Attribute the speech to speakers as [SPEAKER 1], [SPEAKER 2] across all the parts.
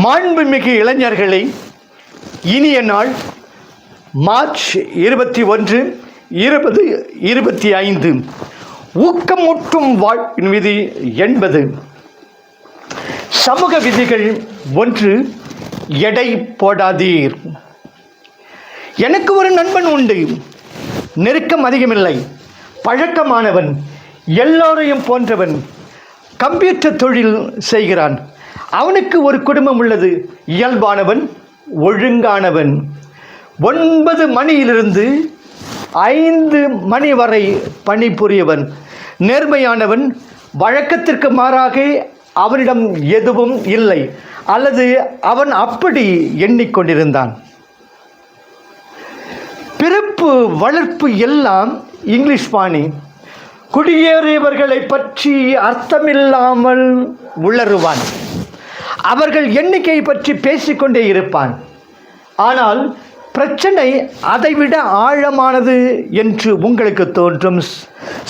[SPEAKER 1] மாண்புமிகு இளைஞர்களை, இனிய நாள் மார்ச் 21, 2025. ஊக்கமூட்டும் வாழ்வின் விதி 80. சமூக விதிகள் 1. எடை போடாதீர். எனக்கு ஒரு நண்பன் உண்டு. நெருக்கம் அதிகமில்லை, பழக்கமானவன், எல்லோரையும் போன்றவன். கம்ப்யூட்டர் தொழில் செய்கிறான். அவனுக்கு ஒரு குடும்பம் உள்ளது. இயல்பானவன், ஒழுங்கானவன். 9 மணியிலிருந்து 5 மணி வரை பணிபுரியவன். நேர்மையானவன். வழக்கத்திற்கு மாறாக அவனிடம் எதுவும் இல்லை, அல்லது அவன் அப்படி எண்ணிக்கொண்டிருந்தான். பிறப்பு வளர்ப்பு எல்லாம் இங்கிலீஷ் பாணி. குடியேறியவர்களை பற்றி அர்த்தமில்லாமல் உளறுவான். அவர்கள் எண்ணிக்கை பற்றி பேசிக்கொண்டே இருப்பான். ஆனால் பிரச்சனை அதைவிட ஆழமானது என்று உங்களுக்கு தோன்றும்.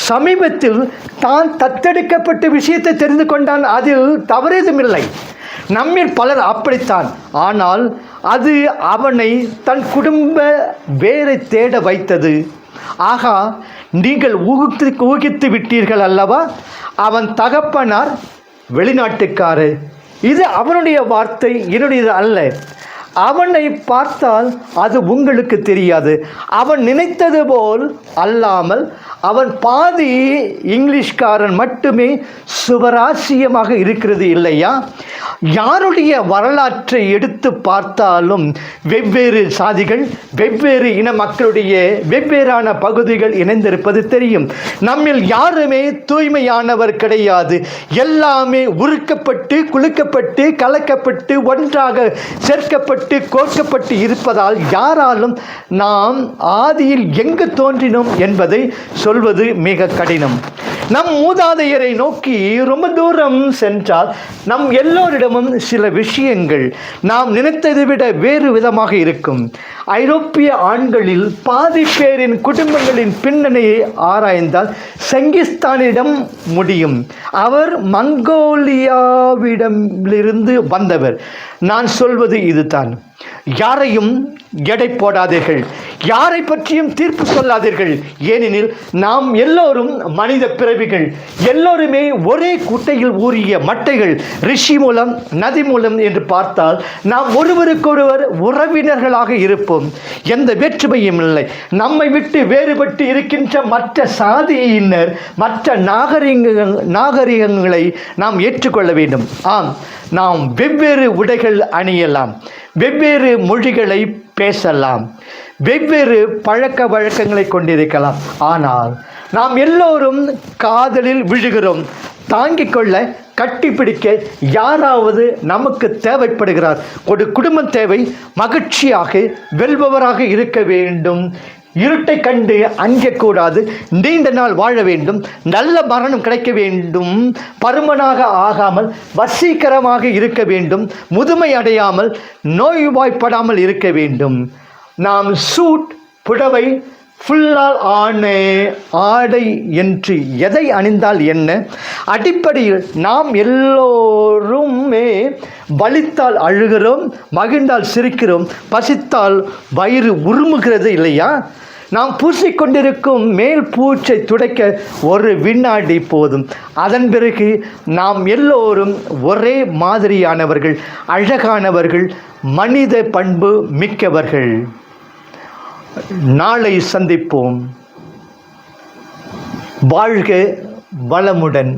[SPEAKER 1] சமீபத்தில் தான் தத்தெடுக்கப்பட்ட விஷயத்தை தெரிந்து கொண்டான். அதில் தவறேதுமில்லை. நம்மில் பலர் அப்படித்தான். ஆனால் அது அவனை தன் குடும்ப வேரை தேட வைத்தது. ஆகா, நீங்கள் ஊகித்து விட்டீர்கள் அல்லவா? அவன் தகப்பனார் வெளிநாட்டுக்காரர். இது அவனுடைய வார்த்தை, என்னுடையது அல்ல. அவனை பார்த்தால் அது உங்களுக்கு தெரியாது. அவன் நினைத்தது போல் அல்லாமல் அவன் பாதி இங்கிலீஷ்காரன் மட்டுமே சுவராசியமாக இருக்கிறது இல்லையா? யாருடைய வரலாற்றை எடுத்து பார்த்தாலும் வெவ்வேறு சாதிகள், வெவ்வேறு இன மக்களுடைய வெவ்வேறான பகுதிகள் இணைந்திருப்பது தெரியும். நம்மில் யாருமே தூய்மையானவர் கிடையாது. எல்லாமே உருக்கப்பட்டு, குலுக்கப்பட்டு, கலக்கப்பட்டு, ஒன்றாக சேர்க்கப்பட்டு, கோர்க்கப்பட்டு இருப்பதால் யாராலும் நாம் ஆதியில் எங்கு தோன்றினோம் என்பதை சொல்வது மிக கடினம். நம் மூதாதையரை நோக்கி ரொம்ப தூரம் சென்றால் நம் எல்லோரிடமும் சில விஷயங்கள் நாம் நினைத்ததை விட வேறு விதமாக இருக்கும். ஐரோப்பிய ஆண்களில் பாதி பேரின் குடும்பங்களின் பின்னணியை ஆராய்ந்தால் செங்கிஸ்தானிடம் முடியும். அவர் மங்கோலியாவிடமிருந்து வந்தவர். நான் சொல்வது இதுதான். யாரையும் எடை போடாதீர்கள். யாரை பற்றியும் தீர்ப்பு சொல்லாதீர்கள். ஏனெனில் நாம் எல்லோரும் மனித பிறவிகள். எல்லோருமே ஒரே குட்டையில் ஊறிய மட்டைகள். ரிஷி மூலம், நதி மூலம் என்று பார்த்தால் நாம் ஒருவருக்கொருவர் உறவினர்களாக இருப்போம். எந்த வேற்றுமையும் இல்லை. நம்மை விட்டு வேறுபட்டு இருக்கின்ற மற்ற சாதியினர், மற்ற நாகரிகங்களை நாம் ஏற்றுக்கொள்ள வேண்டும். ஆம், நாம் வெவ்வேறு உடைகள் அணியலாம், வெவ்வேறு மொழிகளை பேசலாம், வெவ்வேறு பழக்க வழக்கங்களை கொண்டிருக்கலாம். ஆனால் நாம் எல்லோரும் காதலில் விழுகிறோம். தாங்கிக் கொள்ள, கட்டிப்பிடிக்க யாராவது நமக்கு தேவைப்படுகிறார். ஒரு குடும்பம் தேவை. மகிழ்ச்சியாக வெல்பவராக இருக்க வேண்டும். இருட்டை கண்டு அஞ்சக்கூடாது. நீண்ட நாள் வாழ வேண்டும். நல்ல மரணம் கிடைக்க வேண்டும். பருமனாக ஆகாமல் வசீகரமாக இருக்க வேண்டும். முதுமை அடையாமல் நோய்வாய்ப்படாமல் இருக்க வேண்டும். நாம் சூட், புடவை, ஃபுல்லால் ஆன ஆடை என்று எதை அணிந்தால் என்ன? அடிப்படையில் நாம் எல்லோருமே வலித்தால் அழுகிறோம், மகிழ்ந்தால் சிரிக்கிறோம், பசித்தால் வயிறு உருமுகிறது இல்லையா? நாம் பூசிக்கொண்டிருக்கும் மேல் பூச்சை துடைக்க ஒரு வினாடி போதும். அதன் பிறகு நாம் எல்லோரும் ஒரே மாதிரியானவர்கள், அழகானவர்கள், மனித பண்பு மிக்கவர்கள். நாளை சந்திப்போம். வாழ்க வளமுடன்.